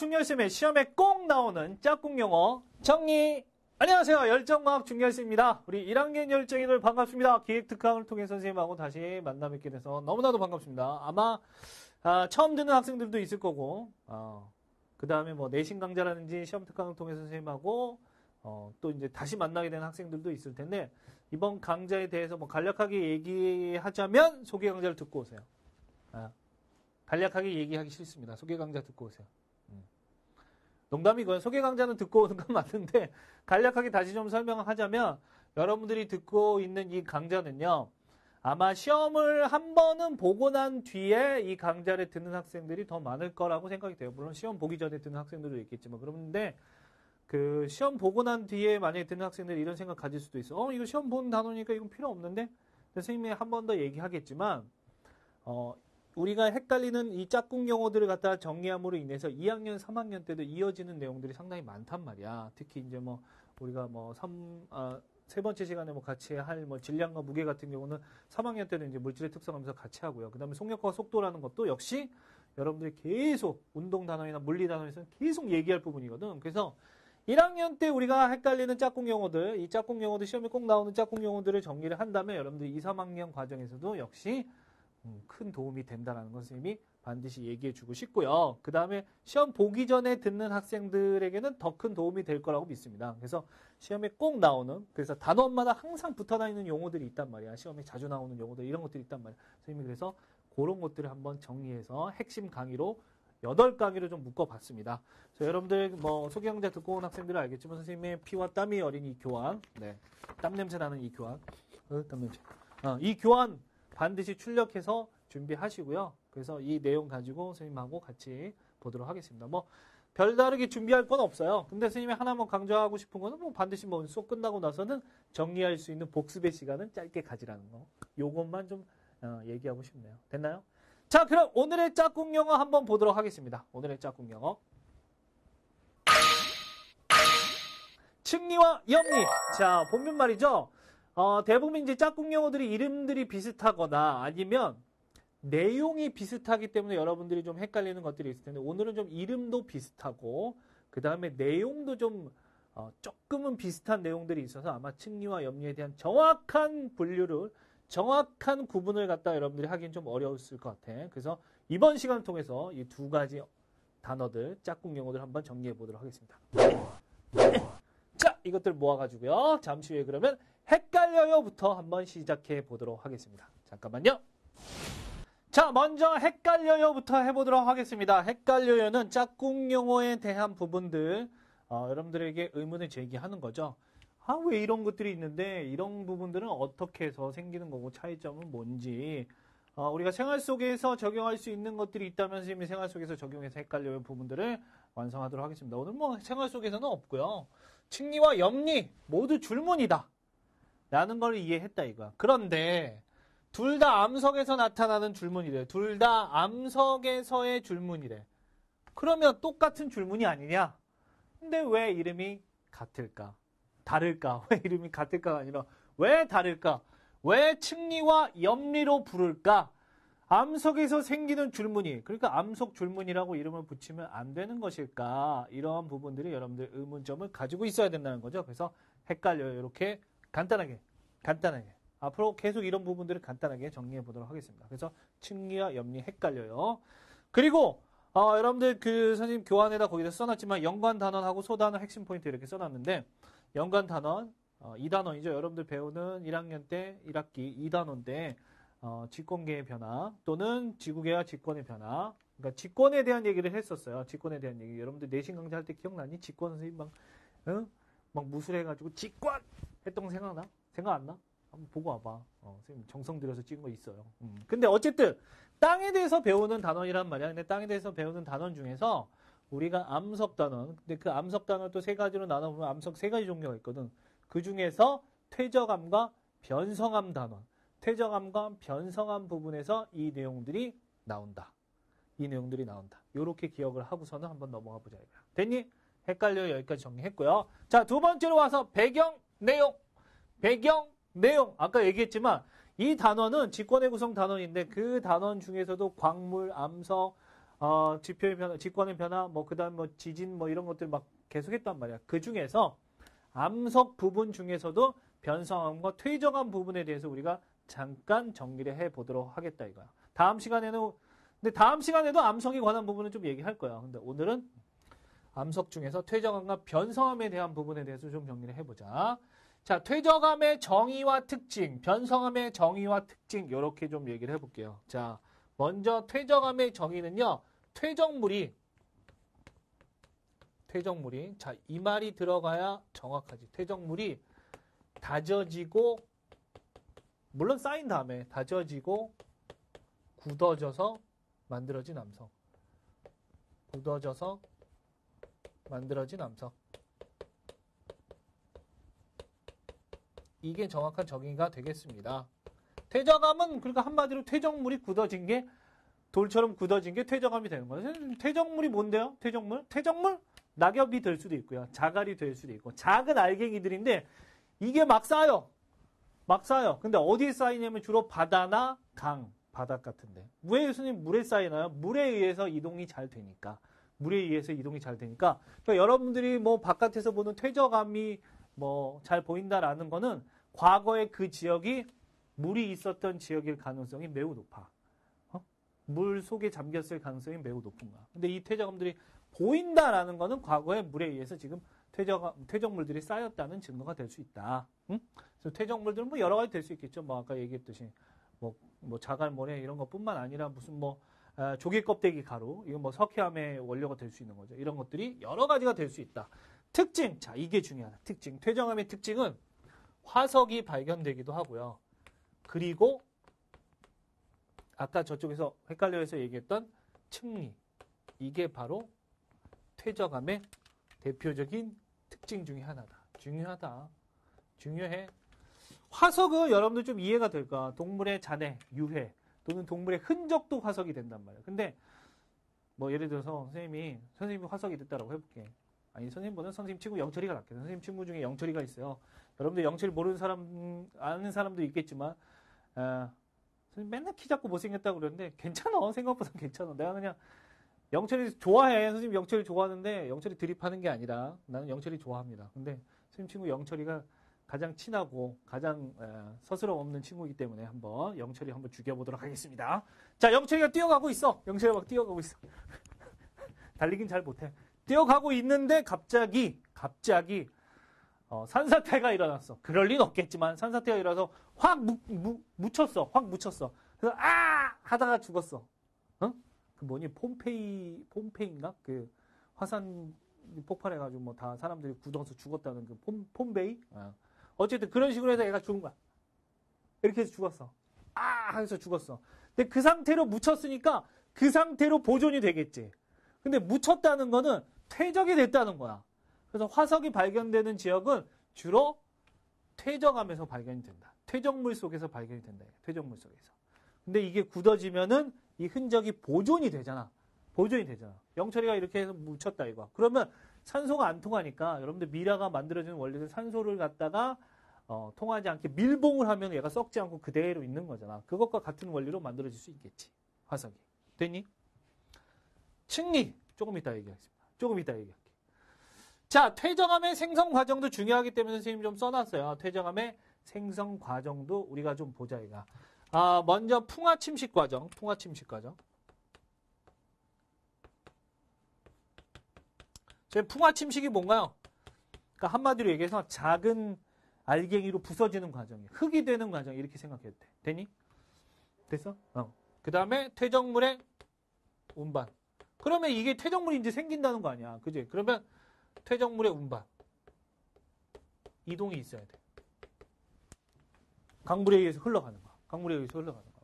중열쌤의 시험에 꼭 나오는 짝꿍 영어 정리. 안녕하세요. 열정과학 중열쌤입니다. 우리 1학년 열정이들 반갑습니다. 기획특강을 통해 선생님하고 다시 만나 뵙게 돼서 너무나도 반갑습니다. 아마 처음 듣는 학생들도 있을 거고 그 다음에 뭐 내신 강좌라든지 시험 특강을 통해 선생님하고 또 이제 다시 만나게 되는 학생들도 있을 텐데 이번 강좌에 대해서 뭐 간략하게 얘기하자면 소개 강좌를 듣고 오세요. 간략하게 얘기하기 싫습니다. 소개 강좌 듣고 오세요. 농담이고요. 소개 강좌는 듣고 오는 건 맞는데 간략하게 다시 좀 설명하자면 여러분들이 듣고 있는 이 강좌는요. 아마 시험을 한 번은 보고 난 뒤에 이 강좌를 듣는 학생들이 더 많을 거라고 생각이 돼요. 물론 시험 보기 전에 듣는 학생들도 있겠지만 그런데 그 시험 보고 난 뒤에 만약에 듣는 학생들이 이런 생각 가질 수도 있어. 이거 시험 본 단어니까 이건 필요 없는데? 선생님이 한 번 더 얘기하겠지만 우리가 헷갈리는 이 짝꿍 용어들을 갖다 정리함으로 인해서 2학년, 3학년 때도 이어지는 내용들이 상당히 많단 말이야. 특히 이제 뭐 우리가 뭐 세 번째 시간에 뭐 같이 할 뭐 질량과 무게 같은 경우는 3학년 때는 이제 물질의 특성하면서 같이 하고요. 그다음에 속력과 속도라는 것도 역시 여러분들이 계속 운동 단어나 물리 단어에서는 계속 얘기할 부분이거든. 그래서 1학년 때 우리가 헷갈리는 짝꿍 용어들, 이 짝꿍 용어들 시험에 꼭 나오는 짝꿍 용어들을 정리를 한다면 여러분들이 2, 3학년 과정에서도 역시 큰 도움이 된다는 건 선생님이 반드시 얘기해 주고 싶고요. 그 다음에 시험 보기 전에 듣는 학생들에게는 더 큰 도움이 될 거라고 믿습니다. 그래서 시험에 꼭 나오는, 그래서 단원마다 항상 붙어 다니는 용어들이 있단 말이야. 시험에 자주 나오는 용어들, 이런 것들이 있단 말이야. 선생님이 그래서 그런 것들을 한번 정리해서 핵심 강의로 8강의로 좀 묶어봤습니다. 여러분들 뭐 소개 강좌 듣고 온 학생들은 알겠지만 선생님의 피와 땀이 어린 이 교환, 땀 냄새 나는 이 교환, 땀 냄새, 이 교환 반드시 출력해서 준비하시고요. 그래서 이 내용 가지고 선생님하고 같이 보도록 하겠습니다. 뭐 별다르게 준비할 건 없어요. 근데 선생님이 하나 뭐 강조하고 싶은 거는 뭐 반드시 뭐 수업 끝나고 나서는 정리할 수 있는 복습의 시간은 짧게 가지라는 거. 요것만 좀 얘기하고 싶네요. 됐나요? 자, 그럼 오늘의 짝꿍 영어 한번 보도록 하겠습니다. 오늘의 짝꿍 영어. 측리와 염리. 자, 본문 말이죠. 대부분 이제 짝꿍 영어들이 이름들이 비슷하거나 아니면 내용이 비슷하기 때문에 여러분들이 좀 헷갈리는 것들이 있을 텐데 오늘은 좀 이름도 비슷하고 그 다음에 내용도 좀 조금은 비슷한 내용들이 있어서 아마 측리와 염리에 대한 정확한 분류를 정확한 구분을 갖다 여러분들이 하기는 좀 어려웠을 것 같아. 그래서 이번 시간을 통해서 이 두 가지 단어들 짝꿍 영어들 한번 정리해 보도록 하겠습니다. 자, 이것들 모아가지고요. 잠시 후에 그러면 헷갈려요부터 한번 시작해 보도록 하겠습니다. 잠깐만요. 자, 먼저 헷갈려요부터 해보도록 하겠습니다. 헷갈려요는 짝꿍 용어에 대한 부분들 여러분들에게 의문을 제기하는 거죠. 왜 이런 것들이 있는데 이런 부분들은 어떻게 해서 생기는 거고 차이점은 뭔지 우리가 생활 속에서 적용할 수 있는 것들이 있다면 선생님이 생활 속에서 적용해서 헷갈려요 부분들을 완성하도록 하겠습니다. 오늘 뭐 생활 속에서는 없고요. 측리와 염리 모두 줄문이다 라는 걸 이해했다 이거야. 그런데 둘 다 암석에서 나타나는 줄문이래. 둘 다 암석에서의 줄문이래. 그러면 똑같은 줄문이 아니냐? 근데 왜 이름이 같을까? 다를까? 왜 이름이 같을까가 아니라 왜 다를까? 왜 측리와 염리로 부를까? 암석에서 생기는 줄무늬, 그러니까 암석 줄무늬라고 이름을 붙이면 안 되는 것일까? 이러한 부분들이 여러분들 의문점을 가지고 있어야 된다는 거죠. 그래서 헷갈려요. 이렇게 간단하게 앞으로 계속 이런 부분들을 간단하게 정리해 보도록 하겠습니다. 그래서 측리와 염리 헷갈려요. 그리고 여러분들 그 선생님 교환에다 거기다 써놨지만 연관 단원하고 소단원 핵심 포인트 이렇게 써놨는데 연관 단원 2단원이죠. 여러분들 배우는 1학년 때 1학기 2단원 때 직권계의 변화 또는 지구계와 직권의 변화. 그러니까 직권에 대한 얘기를 했었어요. 직권에 대한 얘기. 여러분들 내신 강좌 할 때 기억나니? 직권 선생님 막 무술해가지고 직권 했던 거 생각나? 생각 안 나? 한번 보고 와봐. 선생님 정성 들여서 찍은 거 있어요. 근데 어쨌든 땅에 대해서 배우는 단원이란 말이야. 근데 땅에 대해서 배우는 단원 중에서 우리가 암석 단원, 근데 그 암석 단원 또 세 가지로 나눠보면 암석 세 가지 종류가 있거든. 그 중에서 퇴적암과 변성암 단원, 퇴적암과 변성암 부분에서 이 내용들이 나온다. 요렇게 기억을 하고서는 한번 넘어가 보자. 됐니? 헷갈려요. 여기까지 정리했고요. 자, 두 번째로 와서 배경 내용. 아까 얘기했지만 이 단원은 직권의 구성 단원인데 그 단원 중에서도 광물, 암석, 지표의 변화, 직권의 변화, 뭐 그다음 뭐 지진 뭐 이런 것들 막 계속했단 말이야. 그 중에서 암석 부분 중에서도 변성함과 퇴적함 부분에 대해서 우리가 잠깐 정리를 해보도록 하겠다 이거야. 근데 다음 시간에도 암석에 관한 부분은 좀 얘기할 거야. 근데 오늘은 암석 중에서 퇴적함과 변성함에 대한 부분에 대해서 좀 정리를 해보자. 자, 퇴적함의 정의와 특징, 변성함의 정의와 특징 이렇게 좀 얘기를 해볼게요. 자, 먼저 퇴적함의 정의는요. 퇴적물이 자, 이 말이 들어가야 정확하지. 퇴적물이 다져지고 물론 쌓인 다음에 다져지고 굳어져서 만들어진 암석. 굳어져서 만들어진 암석. 이게 정확한 정의가 되겠습니다. 퇴적함은 그러니까 한마디로 퇴적물이 굳어진 게 돌처럼 굳어진 게 퇴적함이 되는 거예요. 퇴적물이 뭔데요? 퇴적물? 낙엽이 될 수도 있고요. 자갈이 될 수도 있고 작은 알갱이들인데 이게 막 쌓여. 근데 어디에 쌓이냐면 주로 바다나 강, 바닥 같은데. 왜 교수님 물에 쌓이나요? 물에 의해서 이동이 잘 되니까. 그러니까 여러분들이 뭐 바깥에서 보는 퇴적함이 뭐 잘 보인다라는 거는 과거에 그 지역이 물이 있었던 지역일 가능성이 매우 높아. 물 속에 잠겼을 가능성이 매우 높은 거야. 근데 이 퇴적함들이 보인다라는 거는 과거에 물에 의해서 지금 퇴적물들이 쌓였다는 증거가 될 수 있다. 응? 그래서 퇴적물들은 뭐 여러 가지 될 수 있겠죠. 뭐 아까 얘기했듯이 뭐 자갈, 모래 이런 것뿐만 아니라 무슨 뭐 조개 껍데기 가루, 이건 뭐 석회암의 원료가 될 수 있는 거죠. 이런 것들이 여러 가지가 될 수 있다. 특징, 자 이게 중요하다. 특징, 퇴적함의 특징은 화석이 발견되기도 하고요. 그리고 아까 저쪽에서 헷갈려해서 얘기했던 층리, 이게 바로 퇴적함의 대표적인 특징 중에 하나다. 중요해. 화석은 여러분들 좀 이해가 될까? 동물의 잔해, 유해 또는 동물의 흔적도 화석이 된단 말이에요. 근데 뭐 예를 들어서 선생님이 화석이 됐다라고 해볼게. 아니 선생님보다는 선생님 친구 영철이가 낫겠다. 선생님 친구 중에 영철이가 있어요. 여러분들 영철이 모르는 사람, 아는 사람도 있겠지만 선생님 맨날 키 작고 못생겼다고 그러는데 괜찮아. 생각보다 괜찮아. 내가 그냥 영철이 좋아해. 선생님 영철이 좋아하는데 영철이 드립하는 게 아니라 나는 영철이 좋아합니다. 근데 선생님 친구 영철이가 가장 친하고 가장 서스럼 없는 친구이기 때문에 영철이 한번 죽여보도록 하겠습니다. 자, 영철이가 뛰어가고 있어. 영철이가 막 뛰어가고 있어. 달리긴 잘 못해. 뛰어가고 있는데 갑자기 산사태가 일어났어. 그럴 리는 없겠지만 산사태가 일어나서 확 묻혔어. 그래서 하다가 죽었어. 그 폼페이인가? 그 화산 폭발해가지고 뭐 다 사람들이 굳어서 죽었다는 그 폼베이? 어쨌든 그런 식으로 해서 얘가 죽은 거야. 이렇게 해서 죽었어. 하면서 죽었어. 근데 그 상태로 묻혔으니까 그 상태로 보존이 되겠지. 근데 묻혔다는 거는 퇴적이 됐다는 거야. 그래서 화석이 발견되는 지역은 주로 퇴적함에서 발견이 된다. 퇴적물 속에서 발견이 된다. 퇴적물 속에서. 근데 이게 굳어지면은 이 흔적이 보존이 되잖아. 영철이가 이렇게 해서 묻혔다 이거. 그러면 산소가 안 통하니까 여러분들 미라가 만들어지는 원리는 산소를 갖다가 통하지 않게 밀봉을 하면 얘가 썩지 않고 그대로 있는 거잖아. 그것과 같은 원리로 만들어질 수 있겠지. 화석이. 됐니? 층리. 조금 이따 얘기할게. 자, 퇴적함의 생성 과정도 중요하기 때문에 선생님이 좀 써놨어요. 퇴적함의 생성 과정도 우리가 좀 보자 이거. 먼저 풍화 침식 과정. 풍화 침식이 뭔가요? 그러니까 한마디로 얘기해서 작은 알갱이로 부서지는 과정이에요. 흙이 되는 과정 이렇게 생각해도 돼. 되니? 됐어? 그 다음에 퇴적물의 운반. 그러면 이게 퇴적물이 이제 생긴다는 거 아니야. 그지? 그러면 퇴적물의 운반. 이동이 있어야 돼. 강물에 의해서 흘러가는 거야.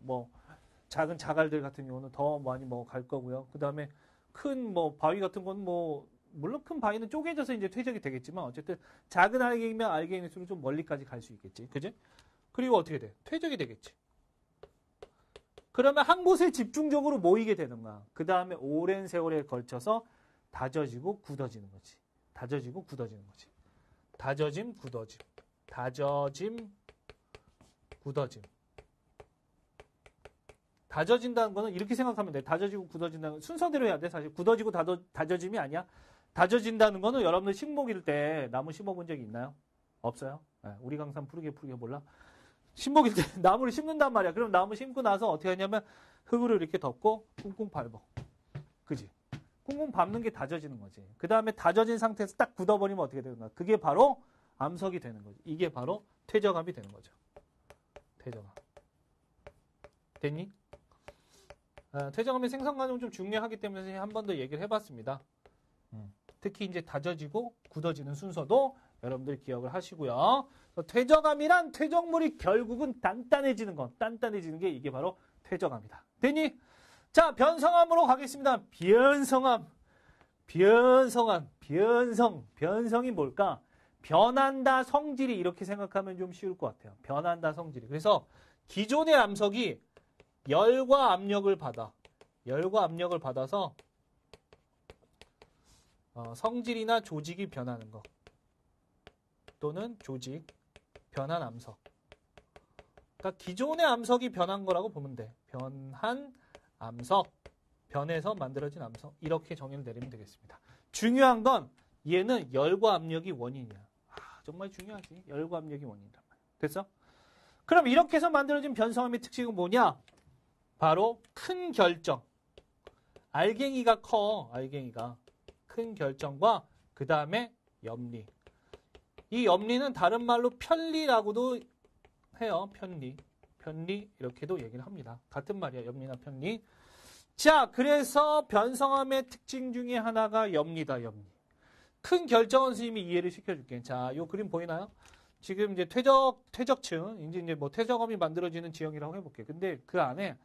뭐 작은 자갈들 같은 경우는 더 많이 갈 거고요. 그 다음에 큰 바위 같은 건 물론 큰 바위는 쪼개져서 이제 퇴적이 되겠지만 어쨌든 작은 알갱이면 알갱이수로 좀 멀리까지 갈 수 있겠지. 그지? 그리고 어떻게 돼? 퇴적이 되겠지. 그러면 한 곳에 집중적으로 모이게 되는 거야. 그 다음에 오랜 세월에 걸쳐서 다져지고 굳어지는 거지. 다져짐, 굳어짐. 다져진다는 거는 이렇게 생각하면 돼. 다져지고 굳어진다는 건 순서대로 해야 돼. 사실 굳어지고 다져짐이 아니야. 다져진다는 거는 여러분들 식목일 때 나무 심어본 적이 있나요? 없어요? 네, 우리 강산 푸르게 몰라? 식목일 때 나무를 심는단 말이야. 그럼 나무 심고 나서 어떻게 하냐면 흙으로 이렇게 덮고 쿵쿵 밟어. 그지? 쿵쿵 밟는 게 다져지는 거지. 그 다음에 다져진 상태에서 딱 굳어버리면 어떻게 되는가? 그게 바로 암석이 되는 거지. 이게 바로 퇴적암이 되는 거죠. 퇴적암. 됐니? 퇴적암의 생성 과정은 좀 중요하기 때문에 한 번 더 얘기를 해봤습니다. 특히 이제 다져지고 굳어지는 순서도 여러분들 기억을 하시고요. 퇴적암이란 퇴적물이 결국은 단단해지는 것, 단단해지는 게 이게 바로 퇴적암이다. 됐니? 자, 변성암으로 가겠습니다. 변성이 뭘까? 변한다 성질이 이렇게 생각하면 좀 쉬울 것 같아요. 변한다 성질이. 그래서 기존의 암석이 열과 압력을 받아서 성질이나 조직이 변하는 거 또는 조직, 변한 암석. 그러니까 기존의 암석이 변한 거라고 보면 돼. 변한 암석, 변해서 만들어진 암석. 이렇게 정의를 내리면 되겠습니다. 중요한 건 얘는 열과 압력이 원인이야. 정말 중요하지. 열과 압력이 원인이란 말이야. 됐어? 그럼 이렇게 해서 만들어진 변성암의 특징은 뭐냐? 바로 큰 결정. 알갱이가 커. 알갱이가. 큰 결정과 그 다음에 염리. 이 염리는 다른 말로 편리라고도 해요. 편리 이렇게도 얘기를 합니다. 같은 말이야. 염리나 편리. 자, 그래서 변성암의 특징 중에 하나가 염리다. 염리. 큰 결정은 스님이 이해를 시켜줄게. 자, 요 그림 보이나요? 지금 이제 퇴적층, 이제 뭐 퇴적암이 만들어지는 지형이라고 해볼게. 근데 그 안에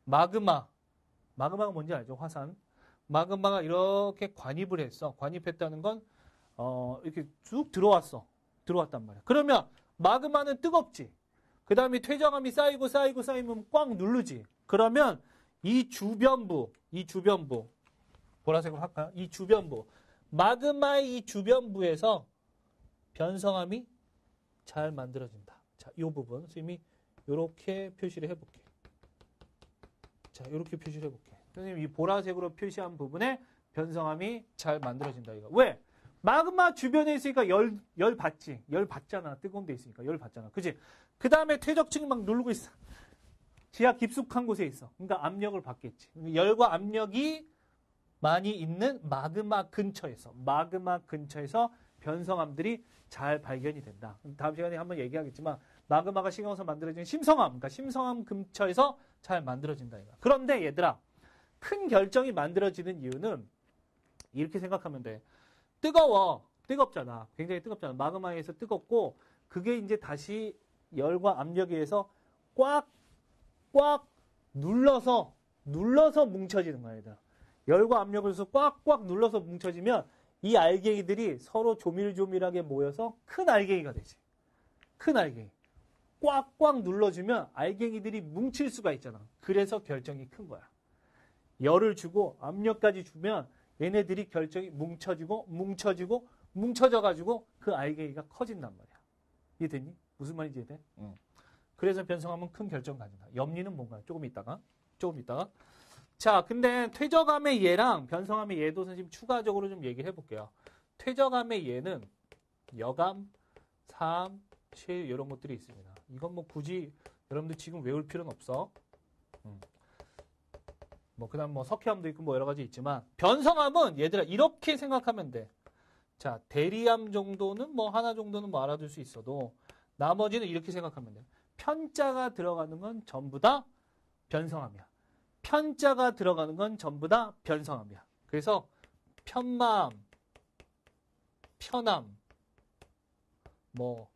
마그마가 뭔지 알죠? 화산. 마그마가 이렇게 관입을 했어. 관입했다는 건 이렇게 쭉 들어왔단 말이야. 그러면 마그마는 뜨겁지. 그 다음에 퇴적암이 쌓이면 꽉 누르지. 그러면 이 주변부 보라색으로 할까요? 이 주변부 마그마의 이 주변부에서 변성암이 잘 만들어진다. 자, 이 부분 선생님이 이렇게 표시를 해볼게. 자, 이렇게 표시를 해볼게. 선생님 이 보라색으로 표시한 부분에 변성암이 잘 만들어진다. 이거 왜? 마그마 주변에 있으니까 열 받지. 열 받잖아. 뜨거운 데 있으니까 열 받잖아. 그지? 그 다음에 퇴적층이 막 누르고 있어. 지하 깊숙한 곳에 있어. 그러니까 압력을 받겠지. 열과 압력이 많이 있는 마그마 근처에서 변성암들이 잘 발견이 된다. 다음 시간에 한번 얘기하겠지만 마그마가 식어서 만들어진 심성암, 그러니까 심성암 근처에서 잘 만들어진다. 이거. 그런데 얘들아, 큰 결정이 만들어지는 이유는 이렇게 생각하면 돼. 뜨겁잖아. 굉장히 뜨겁잖아. 마그마에서 뜨겁고 그게 이제 다시 열과 압력에 의해서 꽉 눌러서 뭉쳐지는 거야. 얘들아. 열과 압력을 해서 꽉꽉 눌러서 뭉쳐지면 이 알갱이들이 서로 조밀조밀하게 모여서 큰 알갱이가 되지. 큰 알갱이. 꽉꽉 눌러주면 알갱이들이 뭉칠 수가 있잖아. 그래서 결정이 큰 거야. 열을 주고 압력까지 주면 얘네들이 결정이 뭉쳐져가지고 그 알갱이가 커진단 말이야. 이해됐니? 무슨 말인지 이해돼? 응. 그래서 변성암은 큰 결정 가진다. 염리는 뭔가요? 조금 있다가. 자, 근데 퇴적암의 얘랑 변성암의 얘도 선생님 추가적으로 좀 얘기를 해볼게요. 퇴적암의 얘는 여감, 사암, 실 이런 것들이 있습니다. 이건 뭐 굳이 여러분들 지금 외울 필요는 없어. 뭐 그다음 뭐 석회암도 있고 뭐 여러 가지 있지만 변성암은 얘들아 이렇게 생각하면 돼. 자, 대리암 정도는 뭐 하나 정도는 뭐 알아둘 수 있어도 나머지는 이렇게 생각하면 돼. 편자가 들어가는 건 전부 다 변성암이야. 편자가 들어가는 건 전부 다 변성암이야. 그래서 편마암, 편암, 뭐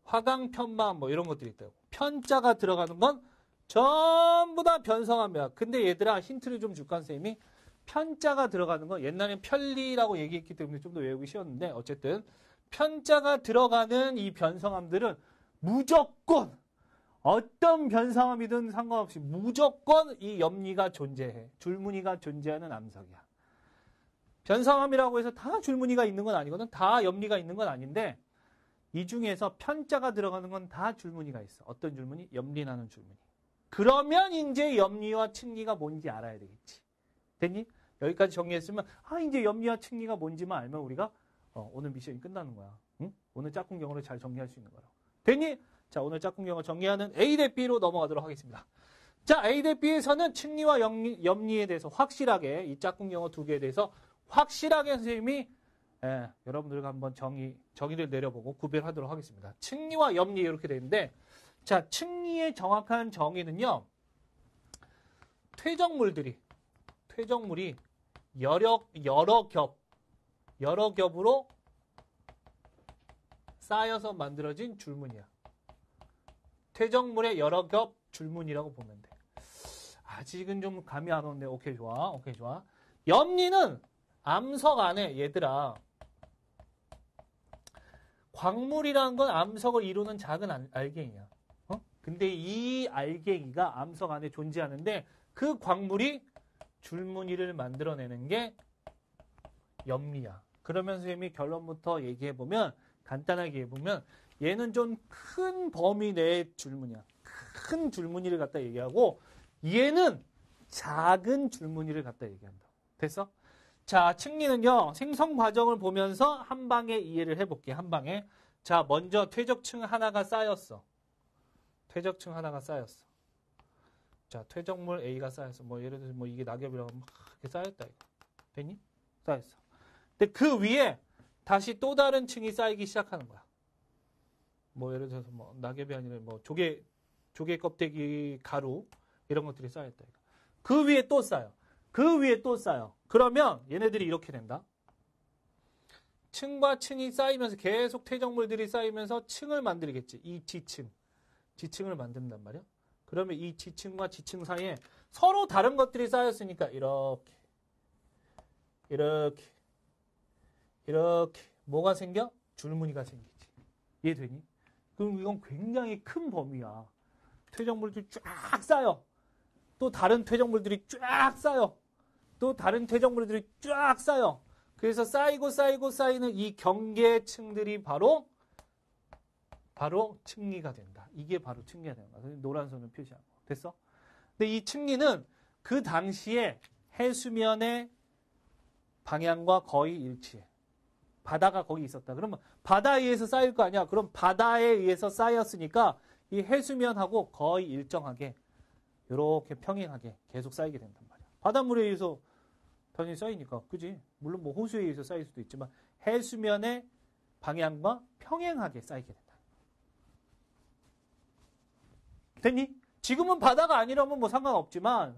화강편마암 뭐 이런 것들이 있다고. 편자가 들어가는 건 전부 다 변성암이야. 근데 얘들아 힌트를 좀 줄까 선생님이? 편자가 들어가는 건 옛날엔 편리라고 얘기했기 때문에 좀 더 외우기 쉬웠는데 어쨌든 편자가 들어가는 이 변성암들은 무조건 어떤 변성암이든 상관없이 무조건 이 염리가 존재해. 줄무늬가 존재하는 암석이야. 변성암이라고 해서 다 줄무늬가 있는 건 아니거든. 다 염리가 있는 건 아닌데 이 중에서 편자가 들어가는 건 다 줄무늬가 있어. 어떤 줄무늬? 염리라는 줄무늬. 그러면 이제 염리와 층리가 뭔지 알아야 되겠지. 됐니? 여기까지 정리했으면 이제 염리와 층리가 뭔지만 알면 우리가 오늘 미션이 끝나는 거야. 응? 오늘 짝꿍 영어를 잘 정리할 수 있는 거라. 됐니? 자, 오늘 짝꿍 영어 정리하는 A 대 B로 넘어가도록 하겠습니다. 자, A 대 B에서는 층리와 염리에 대해서 확실하게 이 짝꿍 영어 두 개에 대해서 확실하게 선생님이 여러분들과 한번 정의를 내려보고 구별하도록 하겠습니다. 층리와 염리 이렇게 되는데, 자, 층리의 정확한 정의는요, 퇴적물이 여러 겹으로 쌓여서 만들어진 줄무늬야. 퇴적물의 여러 겹 줄무늬라고 보면 돼. 아직은 좀 감이 안 오는데, 오케이, 좋아. 염리는 암석 안에, 얘들아, 광물이라는 건 암석을 이루는 작은 알갱이야. 근데 이 알갱이가 암석 안에 존재하는데 그 광물이 줄무늬를 만들어내는 게 염리야. 그러면 선생님이 결론부터 얘기해보면, 간단하게 해보면, 얘는 좀 큰 범위 내의 줄무늬야. 큰 줄무늬를 갖다 얘기하고, 얘는 작은 줄무늬를 갖다 얘기한다. 됐어? 자, 층리는요, 생성 과정을 보면서 한 방에 이해를 해볼게, 한 방에. 자, 먼저 퇴적층 하나가 쌓였어. 자, 퇴적물 A가 쌓였어. 예를 들어서 이게 낙엽이라고 막 이렇게 쌓였다, 이거. 됐니? 쌓였어. 근데 그 위에 다시 또 다른 층이 쌓이기 시작하는 거야. 예를 들어서 낙엽이 아니라 조개 껍데기 가루, 이런 것들이 쌓였다, 이거. 그 위에 또 쌓여. 그러면 얘네들이 이렇게 된다. 층과 층이 쌓이면서 계속 퇴적물들이 쌓이면서 층을 만들겠지. 이 지층을 만든단 말이야. 그러면 이 지층과 지층 사이에 서로 다른 것들이 쌓였으니까 이렇게 뭐가 생겨? 줄무늬가 생기지. 이해되니? 그럼 이건 굉장히 큰 범위야. 퇴적물들이 쫙 쌓여. 또 다른 퇴적물들이 쫙 쌓여. 그래서 쌓이는 이 경계층들이 바로 층리가 된다. 이게 바로 층리가 되는 거야. 노란 선을 표시한 거. 됐어? 근데 이 층리는 그 당시에 해수면의 방향과 거의 일치해. 바다가 거기 있었다. 그러면 바다에 의해서 쌓일 거 아니야. 그럼 바다에 의해서 쌓였으니까 이 해수면하고 거의 일정하게 이렇게 평행하게 계속 쌓이게 된단 말이야. 바닷물에 의해서 당연히 쌓이니까, 그지? 물론 호수에 의해서 쌓일 수도 있지만 해수면의 방향과 평행하게 쌓이게 된다. 됐니? 지금은 바다가 아니라면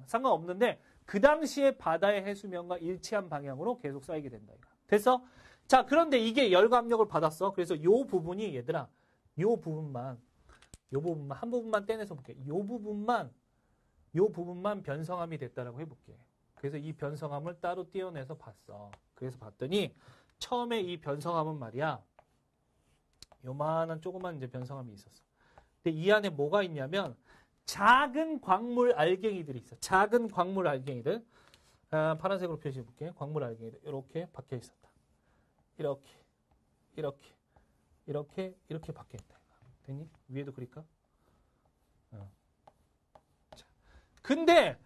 상관없는데 그 당시에 바다의 해수면과 일치한 방향으로 계속 쌓이게 된다. 이거. 됐어? 자, 그런데 이게 열과 압력을 받았어. 그래서 요 부분이, 얘들아, 요 부분만 한 부분만 떼내서 볼게. 요 부분만 변성함이 됐다라고 해볼게. 그래서 이 변성함을 따로 떼어내서 봤어. 그래서 봤더니 처음에 이 변성함은 말이야, 요만한 조그만 이제 변성함이 있었어. 근데 이 안에 뭐가 있냐면 작은 광물 알갱이들이 있어. 작은 광물 알갱이들. 파란색으로 표시해 볼게. 광물 알갱이들 이렇게 박혀 있었다. 이렇게 박혀 있다. 됐니? 위에도 그릴까? 자, 근데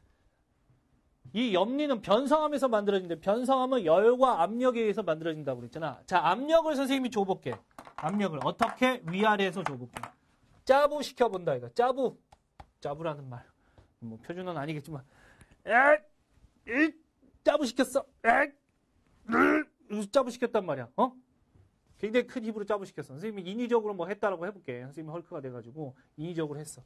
이 염리는 변성함에서 만들어진대. 변성함은 열과 압력에 의해서 만들어진다고 그랬잖아. 자, 압력을 선생님이 줘볼게. 압력을 어떻게 위아래에서 줘볼게. 짜부 시켜본다, 이거. 짜부라는 말. 표준어는 아니겠지만, 짜부 시켰어. 짜부 시켰단 말이야. 굉장히 큰 힘으로 짜부 시켰어. 선생님이 인위적으로 했다라고 해볼게. 선생님이 헐크가 돼가지고 인위적으로 했어.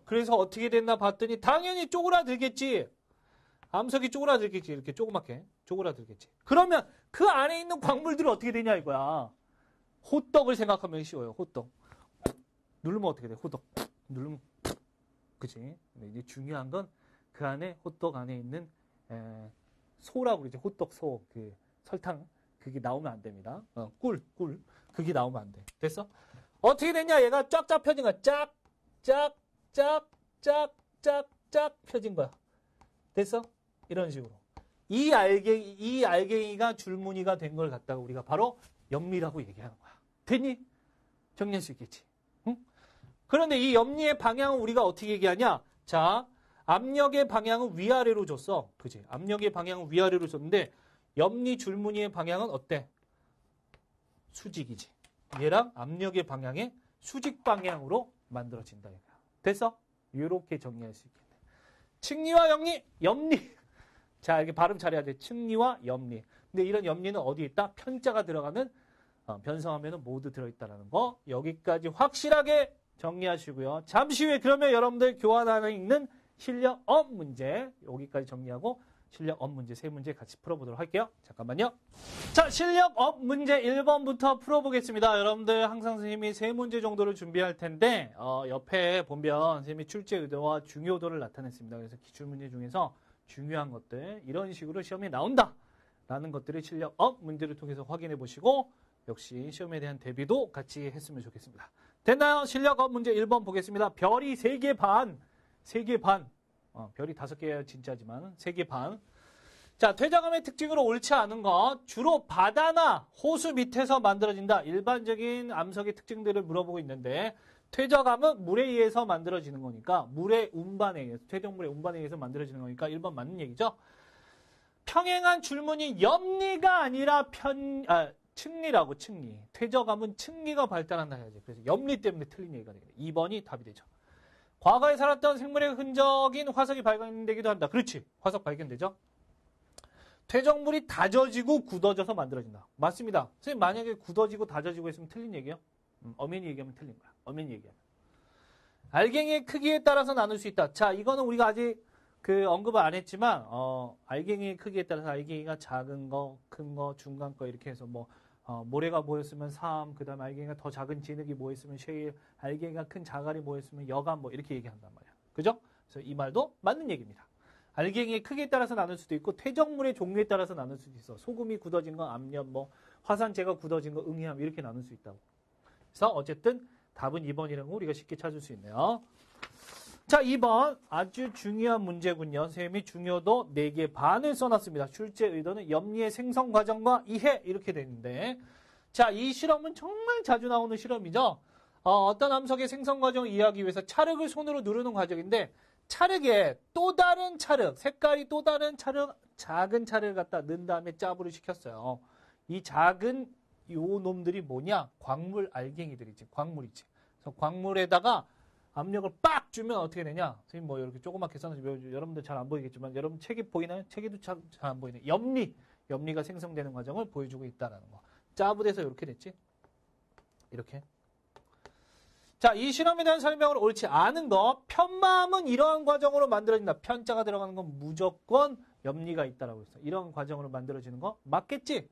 그래서 어떻게 됐나 봤더니 당연히 쪼그라들겠지. 암석이 쪼그라들겠지. 이렇게 조그맣게 쪼그라들겠지. 그러면 그 안에 있는 광물들이 어떻게 되냐 이거야. 호떡을 생각하면 쉬워요. 호떡. 누르면 어떻게 돼? 호떡. 누르면 그치? 근데 이제 중요한 건 그 안에 호떡 안에 있는 소라고 그러지. 호떡 소. 그 설탕 그게 나오면 안 됩니다. 꿀 그게 나오면 안 돼. 됐어? 어떻게 됐냐? 얘가 쫙쫙 펴진 거야. 쫙 펴진 거야. 됐어? 이런 식으로. 이 알갱이가 줄무늬가 된 걸 갖다가 우리가 바로 염리라고 얘기하는 거야. 됐니? 정리할 수 있겠지. 응? 그런데 이 염리의 방향은 우리가 어떻게 얘기하냐? 자, 압력의 방향은 위아래로 줬어. 그지? 압력의 방향은 위아래로 줬는데 염리 줄무늬의 방향은 어때? 수직이지. 얘랑 압력의 방향의 수직 방향으로 만들어진다. 됐어? 이렇게 정리할 수 있겠네. 층리와 염리, 염리. 자, 이렇게 발음 잘해야 돼. 층리와 염리. 근데 이런 염리는 어디에 있다? 편자가 들어가는 변성하면은 모두 들어있다는 거. 여기까지 확실하게 정리하시고요. 잠시 후에 그러면 여러분들 교환하는 있는 실력업 문제 여기까지 정리하고 실력업 문제 3문제 같이 풀어보도록 할게요. 잠깐만요. 자, 실력업 문제 1번부터 풀어보겠습니다. 여러분들 항상 선생님이 3문제 정도를 준비할 텐데 옆에 보면 선생님이 출제 의도와 중요도를 나타냈습니다. 그래서 기출문제 중에서 중요한 것들 이런 식으로 시험에 나온다 라는 것들을 실력업 문제를 통해서 확인해 보시고 역시 시험에 대한 대비도 같이 했으면 좋겠습니다. 됐나요? 실력업 문제 1번 보겠습니다. 별이 3개 반. 3개 반. 별이 5개야 진짜지만 3개 반. 자, 퇴적암의 특징으로 옳지 않은 것. 주로 바다나 호수 밑에서 만들어진다. 일반적인 암석의 특징들을 물어보고 있는데 퇴적암은 물에 의해서 만들어지는 거니까 물의 운반에 의해서 퇴적물의 운반에 의해서 만들어지는 거니까 1번 맞는 얘기죠. 평행한 줄무늬 염리가 아니라 층리라고 층리. 퇴적암은 층리가 발달한다 해야지. 그래서 염리 때문에 틀린 얘기가 되겠네. 2번이 답이 되죠. 과거에 살았던 생물의 흔적인 화석이 발견되기도 한다. 그렇지. 화석 발견되죠. 퇴적물이 다져지고 굳어져서 만들어진다. 맞습니다. 선생님 만약에 굳어지고 다져지고 했으면 틀린 얘기예요? 엄연히 얘기하면 틀린 거야. 엄연히 얘기하면. 알갱이의 크기에 따라서 나눌 수 있다. 자, 이거는 우리가 아직 언급을 안 했지만 알갱이의 크기에 따라서 알갱이가 작은 거, 큰 거, 중간 거 이렇게 해서 모래가 모였으면 삼, 그 다음에 알갱이가 더 작은 진흙이 모였으면 쉐일, 알갱이가 큰 자갈이 모였으면 여간 이렇게 얘기한단 말이야. 그죠? 그래서 이 말도 맞는 얘기입니다. 알갱이의 크기에 따라서 나눌 수도 있고 퇴적물의 종류에 따라서 나눌 수도 있어. 소금이 굳어진 거 암염, 화산재가 굳어진 거 응이암 이렇게 나눌 수 있다고. 그래서 어쨌든 답은 2번이라는 거 우리가 쉽게 찾을 수 있네요. 자, 2번 아주 중요한 문제군요. 선생님이 중요도 4개 반을 써놨습니다. 출제 의도는 염리의 생성 과정과 이해 이렇게 되는데 자, 이 실험은 정말 자주 나오는 실험이죠. 어떤 암석의 생성 과정을 이해하기 위해서 찰흙을 손으로 누르는 과정인데 찰흙에 또 다른 찰흙, 색깔이 또 다른 찰흙, 작은 찰흙을 갖다 넣은 다음에 짜부를 시켰어요. 이 작은 요 놈들이 뭐냐? 광물 알갱이들이지. 광물이지. 그래서 광물에다가 압력을 빡 주면 어떻게 되냐? 선생님 이렇게 조그맣게 써서 여러분들 잘 안 보이겠지만 여러분 책이 보이나요? 책에도 잘 안 보이네. 염리가 생성되는 과정을 보여주고 있다는 거. 짜부돼서 이렇게 됐지? 이렇게. 자, 이 실험에 대한 설명을 옳지 않은 거. 편마음은 이러한 과정으로 만들어진다. 편자가 들어가는 건 무조건 염리가 있다라고 했어. 이런 과정으로 만들어지는 거 맞겠지?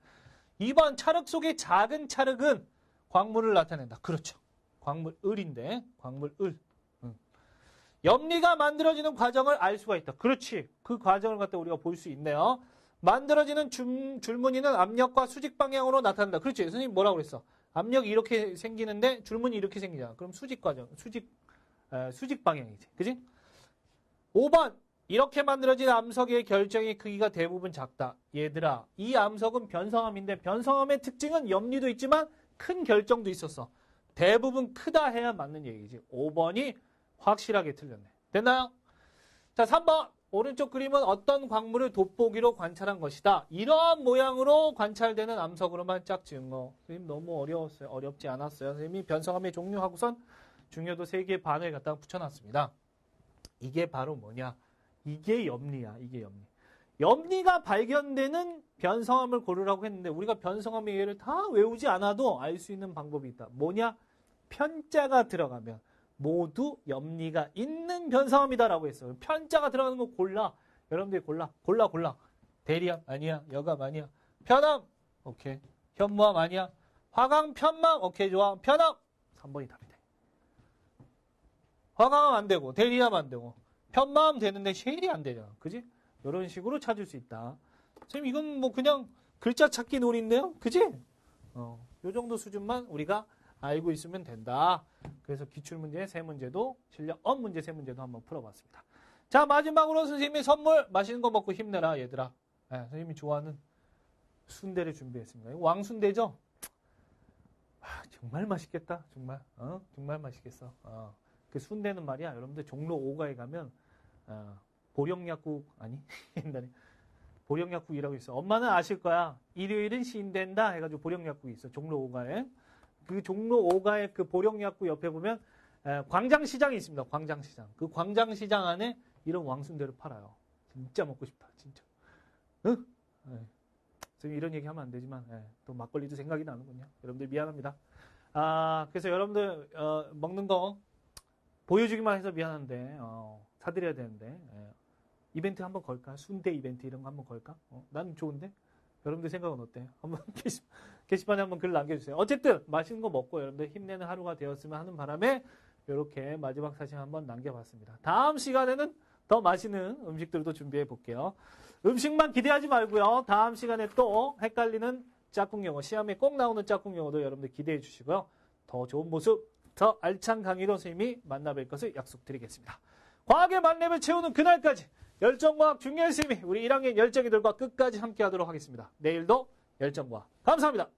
2번 찰흙 속의 작은 찰흙은 광물을 나타낸다. 그렇죠. 광물을인데 광물을. 염리가 만들어지는 과정을 알 수가 있다. 그렇지. 그 과정을 갖다 우리가 볼 수 있네요. 만들어지는 줄무늬는 압력과 수직 방향으로 나타난다. 그렇지. 선생님 뭐라고 그랬어? 압력이 이렇게 생기는데 줄무늬 이렇게 생기잖아. 그럼 수직 과정, 수직 방향이지. 그지? 5번. 이렇게 만들어진 암석의 결정의 크기가 대부분 작다. 얘들아, 이 암석은 변성암인데 변성암의 특징은 염리도 있지만 큰 결정도 있었어. 대부분 크다 해야 맞는 얘기지. 5번이 확실하게 틀렸네. 됐나요? 자, 3번. 오른쪽 그림은 어떤 광물을 돋보기로 관찰한 것이다. 이러한 모양으로 관찰되는 암석으로만 짝 지은 거. 선생님 너무 어려웠어요. 어렵지 않았어요. 선생님이 변성암의 종류하고선 중요도 3개 반을 갖다가 붙여놨습니다. 이게 바로 뭐냐? 이게 염리야. 이게 염리. 염리가 발견되는 변성암을 고르라고 했는데 우리가 변성암의 예를 다 외우지 않아도 알 수 있는 방법이 있다. 뭐냐? 편자가 들어가면 모두 염리가 있는 변성암이다라고 했어요. 편자가 들어가는 거 골라. 여러분들이 골라. 대리암 아니야. 여감 아니야. 편암 오케이. 현무암 아니야. 화강 편암 오케이 좋아. 편암 3번이 답이 돼. 화강암 안 되고 대리암 안 되고 편암 되는데 쉐일이 안 되잖아. 그지? 이런 식으로 찾을 수 있다. 선생님 이건 그냥 글자 찾기 놀이인데요. 그지? 요 정도 수준만 우리가 알고 있으면 된다. 그래서 기출문제 3문제도 실력업 문제 3문제도 한번 풀어봤습니다. 자, 마지막으로 선생님이 선물 맛있는 거 먹고 힘내라 얘들아. 네, 선생님이 좋아하는 순대를 준비했습니다. 이거 왕순대죠? 정말 맛있겠다. 정말. 정말 맛있겠어. 그 순대는 말이야. 여러분들 종로 5가에 가면 보령약국 아니 옛날에 보령약국이라고 있어. 엄마는 아실 거야. 일요일은 시인된다 해가지고 보령약국이 있어. 종로 5가에. 그 종로 5가의 그 보령약국 옆에 보면 광장시장이 있습니다. 광장시장. 그 광장시장 안에 이런 왕순대를 팔아요. 진짜 먹고 싶다. 진짜. 응? 지금 이런 얘기 하면 안 되지만 또 막걸리도 생각이 나는군요. 여러분들 미안합니다. 그래서 여러분들 먹는 거 보여주기만 해서 미안한데 사드려야 되는데 이벤트 한번 걸까? 순대 이벤트 이런 거 한번 걸까? 난 좋은데? 여러분들 생각은 어때요? 한번 게시판에 한번 글 남겨주세요. 어쨌든 맛있는 거 먹고 여러분들 힘내는 하루가 되었으면 하는 바람에 이렇게 마지막 사진 한번 남겨봤습니다. 다음 시간에는 더 맛있는 음식들도 준비해 볼게요. 음식만 기대하지 말고요. 다음 시간에 또 헷갈리는 짝꿍 용어, 시험에 꼭 나오는 짝꿍 용어도 여러분들 기대해 주시고요. 더 좋은 모습, 더 알찬 강의로 선생님이 만나뵐 것을 약속드리겠습니다. 과학의 만렙을 채우는 그날까지 열정과학 중요한 선생님이 우리 1학년 열정이들과 끝까지 함께 하도록 하겠습니다. 내일도 열정과학 감사합니다.